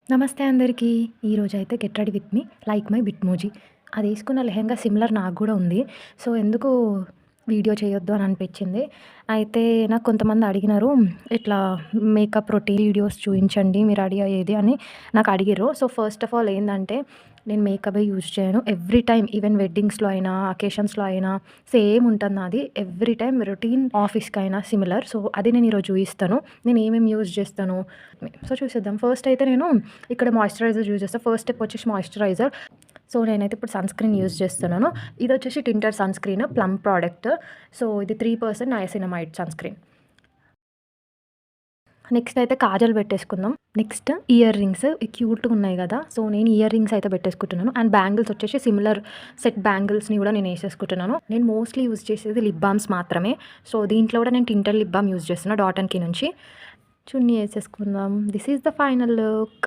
నమస్తే అందరికీ. ఈరోజైతే get ready with me like my Bitmoji. అదేసుకున్న లెహెంగా సిమిలర్ నాకు గూడా ఉంది. సో, ఎందుకు వీడియో చేయొద్దు అని అనిపించింది. అయితే నాకు కొంతమంది అడిగినారు, ఇట్లా మేకప్ రొటీన్ వీడియోస్ చూయించండి మీరు రెడీ అయ్యేది అని నాకు అడిగిర్రు. సో, ఫస్ట్ ఆఫ్ ఆల్ ఏందంటే నేను మేకపే యూజ్ చేయను. ఎవ్రీ టైమ్ ఈవెన్ వెడ్డింగ్స్‌లో అయినా, అకేషన్స్‌లో అయినా సేమ్ ఉంటది నాది. ఎవ్రీ టైమ్ రొటీన్ ఆఫీస్‌కైనా సిమిలర్. సో, అది నేను ఈరోజు చూయిస్తాను. నేను ఏమేమి యూజ్ చేస్తాను. సో, చూసేద్దాం. ఫస్ట్ అయితే నేను ఇక్కడ మాయిశ్చరైజర్ యూజ్ చేస్తా. ఫస్ట్ స్టెప్ వచ్చేసి మాయిశ్చరైజర్. సో, నేనైతే ఇప్పుడు సన్ స్క్రీన్ యూజ్ చేస్తున్నాను. ఇదొచ్చేసి tinted sunscreen Plum product. So, ఇది 3% నయాసినమైడ్ సన్ స్క్రీన్. నెక్స్ట్ అయితే కాజల్ పెట్టేసుకుందాం. నెక్స్ట్ ఇయర్ రింగ్స్ క్యూట్‌గా ఉన్నాయి గదా! సో, నేను ఇయర్ రింగ్స్ అయితే పెట్టేసుకుంటున్నాను. అండ్ బ్యాంగిల్స్ వచ్చేసి సిమిలర్ సెట్ బ్యాంగిల్స్‌ని గూడా నేను ఏసేసుకుంటున్నాను. నేను మోస్ట్‌లీ యూజ్ చేసేది లిప్ బామ్స్ మాత్రమే. సో, దీంట్లో కూడా నేను టింటర్ లిప్ బామ్ యూజ్ చేస్తున్నా డాట్ అండ్ కీ నుంచి. చున్నీ ఏసేసుకుందాం. This is the final look.